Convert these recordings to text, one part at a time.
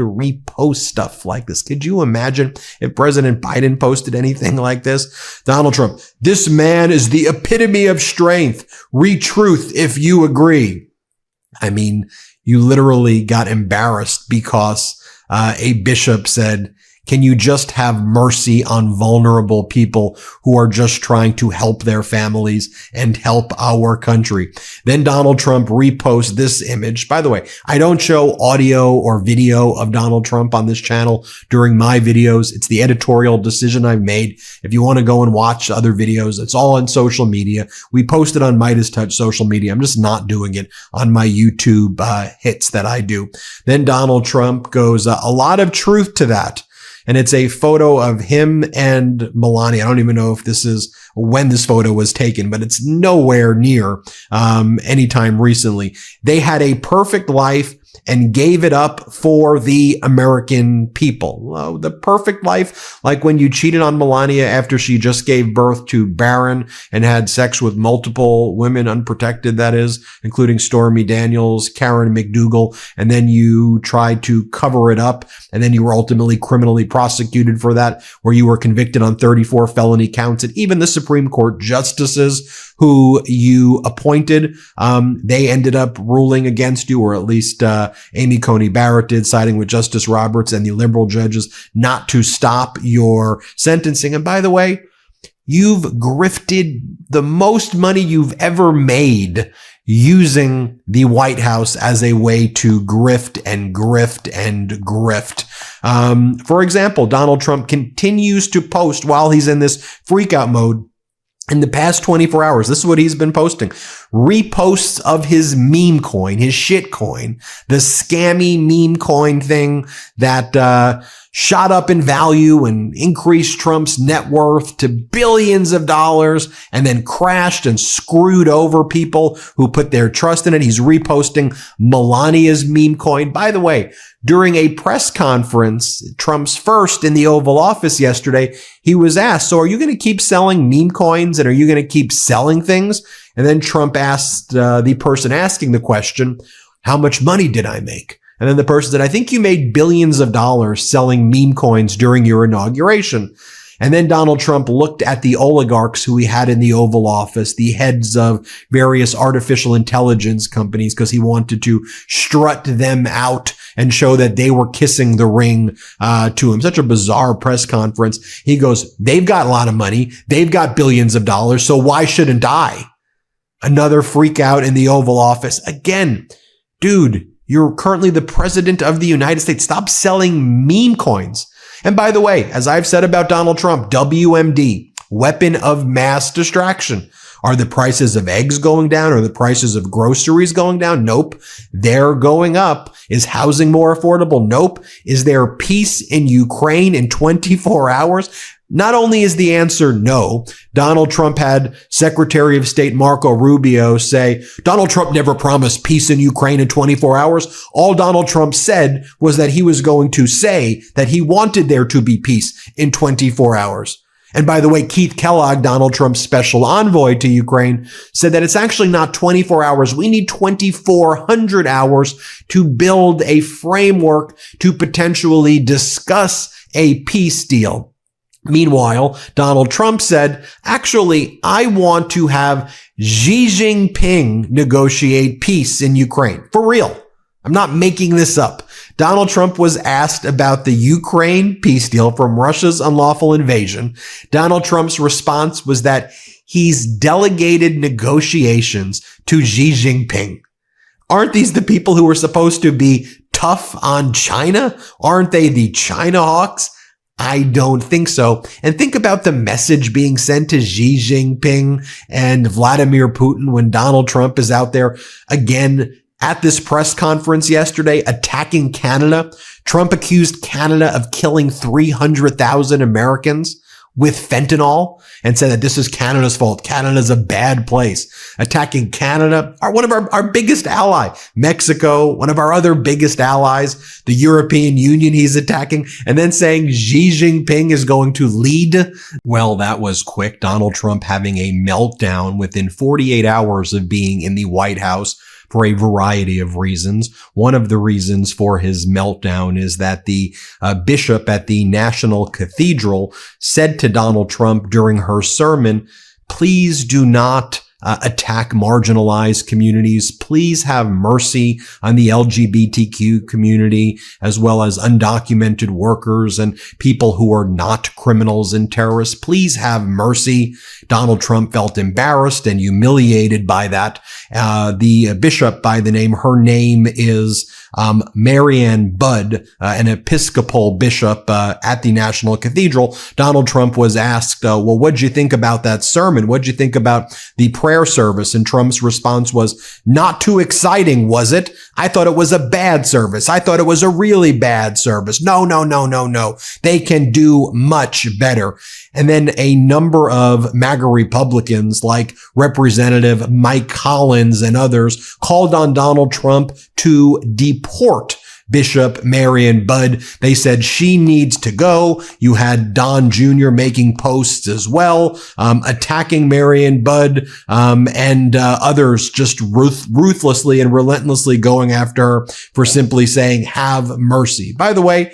to repost stuff like this. Could you imagine if President Biden posted anything like this? Donald Trump, this man is the epitome of strength. Retruth if you agree. I mean, you literally got embarrassed because a bishop said, can you just have mercy on vulnerable people who are just trying to help their families and help our country? Then Donald Trump reposts this image. By the way, I don't show audio or video of Donald Trump on this channel during my videos. It's the editorial decision I've made. If you want to go and watch other videos, it's all on social media. We post it on Midas Touch social media. I'm just not doing it on my YouTube hits that I do. Then Donald Trump goes, a lot of truth to that. And it's a photo of him and Melania. I don't even know if this is when this photo was taken, but it's nowhere near any time recently. They had a perfect life and gave it up for the American people. The perfect life, like when you cheated on Melania after she just gave birth to Barron and had sex with multiple women, unprotected, that is, including Stormy Daniels, Karen McDougal, and then you tried to cover it up, and then you were ultimately criminally prosecuted for that, where you were convicted on 34 felony counts, and even the Supreme Court justices who you appointed, they ended up ruling against you, or at least Amy Coney Barrett did, siding with Justice Roberts and the liberal judges not to stop your sentencing. And by the way, you've grifted the most money you've ever made using the White House as a way to grift and grift and grift. For example, Donald Trump continues to post while he's in this freakout mode. In the past 24 hours, this is what he's been posting. Reposts of his meme coin, his shit coin, the scammy meme coin thing that shot up in value and increased Trump's net worth to billions of dollars and then crashed and screwed over people who put their trust in it. He's reposting Melania's meme coin. By the way, during a press conference, Trump's first in the Oval Office yesterday, he was asked, so are you going to keep selling meme coins and are you going to keep selling things? And then Trump asked the person asking the question, how much money did I make? And then the person said, I think you made billions of dollars selling meme coins during your inauguration. And then Donald Trump looked at the oligarchs who he had in the Oval Office, the heads of various artificial intelligence companies, because he wanted to strut them out and show that they were kissing the ring to him. Such a bizarre press conference. He goes, they've got a lot of money. They've got billions of dollars. So why shouldn't I? Another freak out in the Oval Office. Again, dude, you're currently the president of the United States. Stop selling meme coins. And by the way, as I've said about Donald Trump, WMD, weapon of mass distraction. Are the prices of eggs going down? Are the prices of groceries going down? Nope. They're going up. Is housing more affordable? Nope. Is there peace in Ukraine in 24 hours? Not only is the answer no, Donald Trump had Secretary of State Marco Rubio say, Donald Trump never promised peace in Ukraine in 24 hours. All Donald Trump said was that he was going to say that he wanted there to be peace in 24 hours. And by the way, Keith Kellogg, Donald Trump's special envoy to Ukraine, said that it's actually not 24 hours. We need 2,400 hours to build a framework to potentially discuss a peace deal. Meanwhile, Donald Trump said, actually, I want to have Xi Jinping negotiate peace in Ukraine. For real. I'm not making this up. Donald Trump was asked about the Ukraine peace deal from Russia's unlawful invasion. Donald Trump's response was that he's delegated negotiations to Xi Jinping. Aren't these the people who were supposed to be tough on China? Aren't they the China hawks? I don't think so. And think about the message being sent to Xi Jinping and Vladimir Putin when Donald Trump is out there again at this press conference yesterday attacking Canada. Trump accused Canada of killing 300,000 Americans with fentanyl and said that this is Canada's fault. Canada's a bad place. Attacking Canada, one of our biggest ally, Mexico, one of our other biggest allies, the European Union he's attacking, and then saying Xi Jinping is going to lead. Well, that was quick. Donald Trump having a meltdown within 48 hours of being in the White House. for a variety of reasons. One of the reasons for his meltdown is that the bishop at the National Cathedral said to Donald Trump during her sermon, "Please do not attack marginalized communities. Please have mercy on the LGBTQ community, as well as undocumented workers and people who are not criminals and terrorists. Please have mercy." Donald Trump felt embarrassed and humiliated by that. The bishop by the name, her name is Marianne Budd, an Episcopal bishop at the National Cathedral. Donald Trump was asked, well, what'd you think about that sermon? What'd you think about the prayer service? And Trump's response was, "Not too exciting, was it? I thought it was a bad service. I thought it was a really bad service. No. They can do much better." And then a number of MAGA Republicans like Representative Mike Collins and others called on Donald Trump to deport Bishop Marianne Budd. They said she needs to go. You had Don Jr. making posts as well, attacking Marianne Budd, and others just ruthlessly and relentlessly going after her for simply saying, "Have mercy." By the way,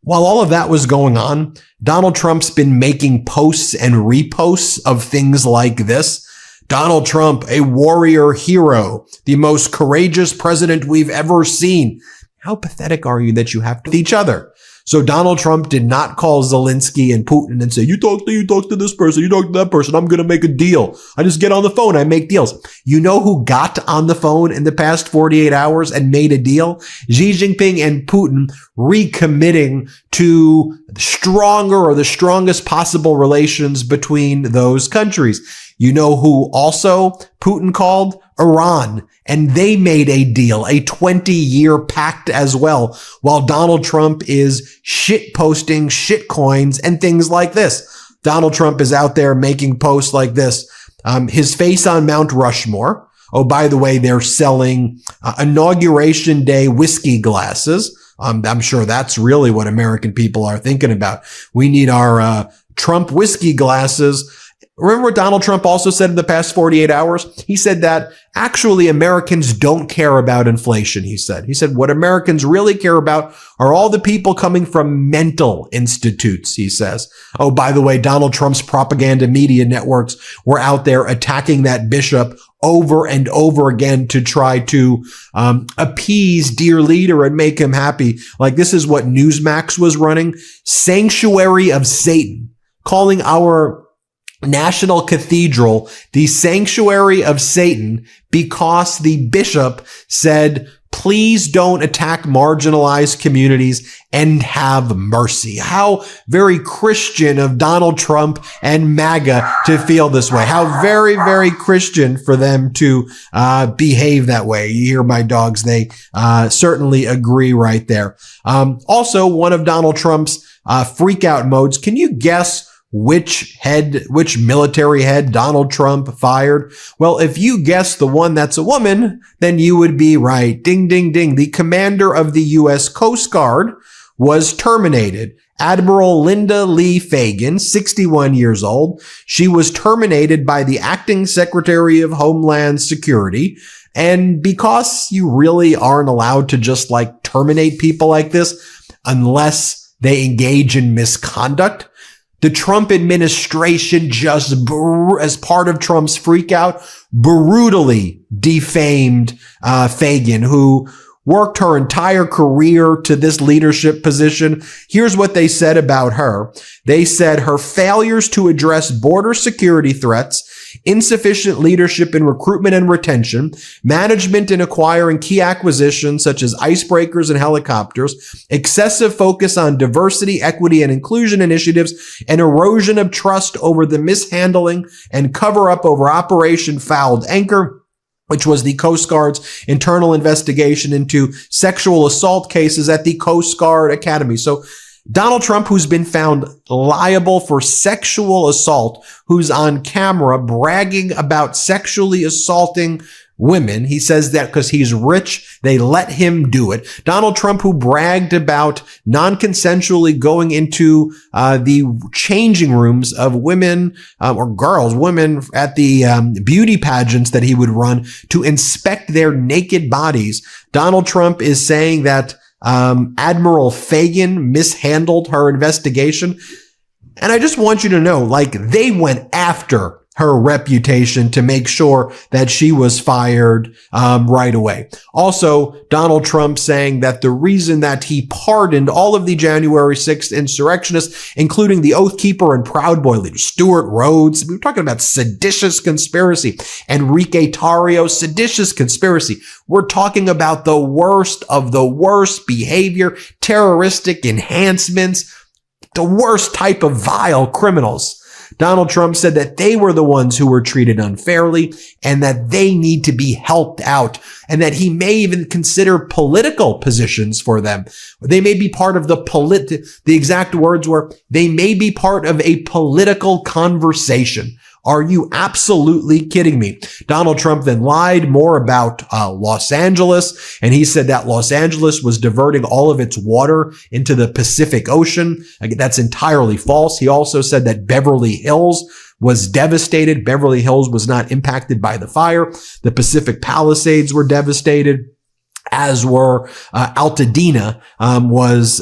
while all of that was going on, Donald Trump's been making posts and reposts of things like this. Donald Trump, a warrior hero, the most courageous president we've ever seen. How pathetic are you that you have to each other? So Donald Trump did not call Zelensky and Putin and say, you talk to this person, you talk to that person, I'm going to make a deal. I just get on the phone, I make deals. You know who got on the phone in the past 48 hours and made a deal? Xi Jinping and Putin recommitting to stronger or the strongest possible relations between those countries. You know who also Putin called? Iran. And they made a deal, a 20-year pact as well, while Donald Trump is shit posting shit coins and things like this. Donald Trump is out there making posts like this. His face on Mount Rushmore. Oh, by the way, they're selling Inauguration Day whiskey glasses. I'm sure that's really what American people are thinking about. We need our Trump whiskey glasses. Remember what Donald Trump also said in the past 48 hours? He said that actually Americans don't care about inflation, he said. He said what Americans really care about are all the people coming from mental institutes, he says. Oh, by the way, Donald Trump's propaganda media networks were out there attacking that bishop over and over again to try to appease dear leader and make him happy. Like this is what Newsmax was running. Sanctuary of Satan, calling our National Cathedral the sanctuary of Satan because the bishop said, please don't attack marginalized communities and have mercy. How very Christian of Donald Trump and MAGA to feel this way. How very, very Christian for them to behave that way. You hear my dogs. They certainly agree right there. Also, one of Donald Trump's freak out modes. Can you guess which military head Donald Trump fired? Well, if you guess the one that's a woman, then you would be right. Ding, ding, ding. The commander of the U.S. Coast Guard was terminated. Admiral Linda Lee Fagan, 61 years old. She was terminated by the acting Secretary of Homeland Security. And because you really aren't allowed to just like terminate people like this unless they engage in misconduct, the Trump administration just, as part of Trump's freakout, brutally defamed Fagan, who worked her entire career to this leadership position. Here's what they said about her. They said her failures to address border security threats, insufficient leadership in recruitment and retention, management in acquiring key acquisitions such as icebreakers and helicopters, excessive focus on diversity, equity, and inclusion initiatives, and erosion of trust over the mishandling and cover-up over Operation Fouled Anchor, which was the Coast Guard's internal investigation into sexual assault cases at the Coast Guard Academy. So Donald Trump, who's been found liable for sexual assault, who's on camera bragging about sexually assaulting women. He says that because he's rich, they let him do it. Donald Trump, who bragged about non-consensually going into the changing rooms of women or girls, women at the beauty pageants that he would run to inspect their naked bodies. Donald Trump is saying that Admiral Fagan mishandled her investigation. And I just want you to know, like, they went after her reputation to make sure that she was fired right away. Also, Donald Trump saying that the reason that he pardoned all of the January 6th insurrectionists, including the Oath Keeper and Proud Boy leader, Stuart Rhodes, we were talking about seditious conspiracy, Enrique Tarrio, seditious conspiracy. We're talking about the worst of the worst behavior, terroristic enhancements, the worst type of vile criminals. Donald Trump said that they were the ones who were treated unfairly and that they need to be helped out, and that he may even consider political positions for them. They may be part of the exact words were, they may be part of a political conversation. Are you absolutely kidding me? Donald Trump then lied more about Los Angeles, and he said that Los Angeles was diverting all of its water into the Pacific Ocean. That's entirely false. He also said that Beverly Hills was devastated. Beverly Hills was not impacted by the fire. The Pacific Palisades were devastated, as were Altadena was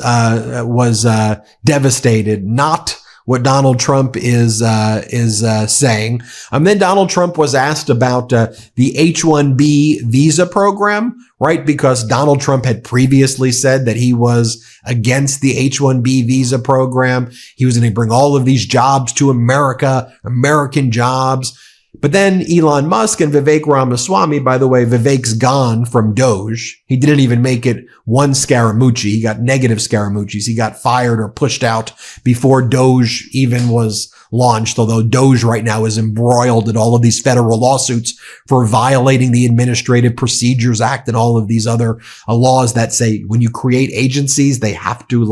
devastated. Not what Donald Trump is saying. Then Donald Trump was asked about the H-1B visa program, right? Because Donald Trump had previously said that he was against the H-1B visa program. He was going to bring all of these jobs to America, American jobs. But then Elon Musk and Vivek Ramaswamy, by the way, Vivek's gone from Doge. He didn't even make it one Scaramucci. He got negative Scaramuccis. He got fired or pushed out before Doge even was launched, although Doge right now is embroiled in all of these federal lawsuits for violating the Administrative Procedures Act and all of these other laws that say when you create agencies, they have to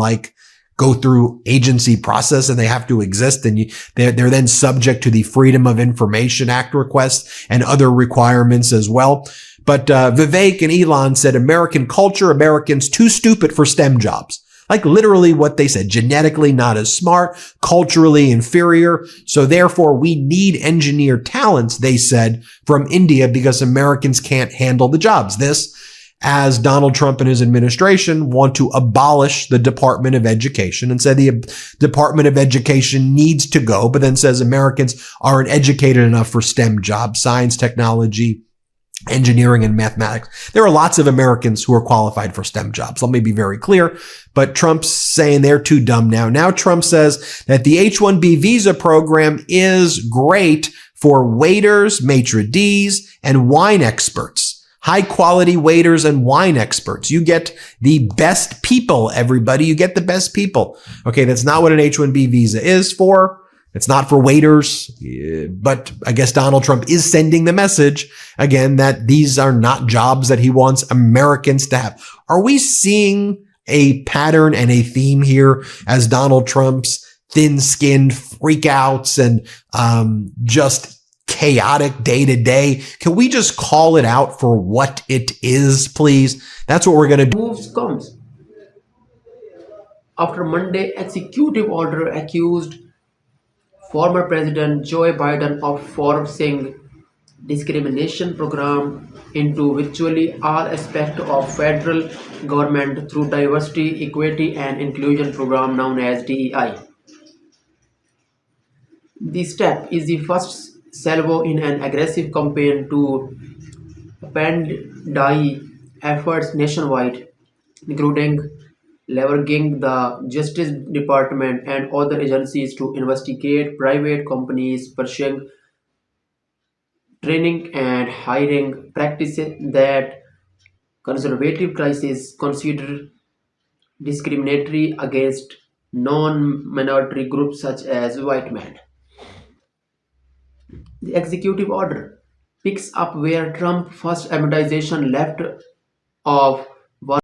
go through agency process and they have to exist, and they're then subject to the Freedom of Information Act requests and other requirements as well. But Vivek and Elon said American culture, Americans too stupid for STEM jobs. Like literally what they said, genetically not as smart, culturally inferior. So therefore we need engineer talents, they said, from India because Americans can't handle the jobs. This as Donald Trump and his administration want to abolish the Department of Education and said the Department of Education needs to go, but then says Americans aren't educated enough for STEM jobs, science, technology, engineering, and mathematics. There are lots of Americans who are qualified for STEM jobs. Let me be very clear. But Trump's saying they're too dumb now. Now Trump says that the H-1B visa program is great for waiters, maitre d's, and wine experts. High quality waiters and wine experts. You get the best people, everybody. You get the best people. Okay, that's not what an H-1B visa is for. It's not for waiters. But I guess Donald Trump is sending the message, again, that these are not jobs that he wants Americans to have. Are we seeing a pattern and a theme here as Donald Trump's thin-skinned freakouts and just chaotic day to day? Can we just call it out for what it is, please? That's what we're going to do. Moves comes after Monday executive order accused former President Joe Biden of forcing discrimination program into virtually all aspects of federal government through diversity, equity, and inclusion program known as DEI. The step is the first salvo in an aggressive campaign to upend DEI efforts nationwide, including leveraging the Justice Department and other agencies to investigate private companies pursuing training and hiring practices that conservative crises consider discriminatory against non-minority groups such as white men. The executive order picks up where Trump's first administration left off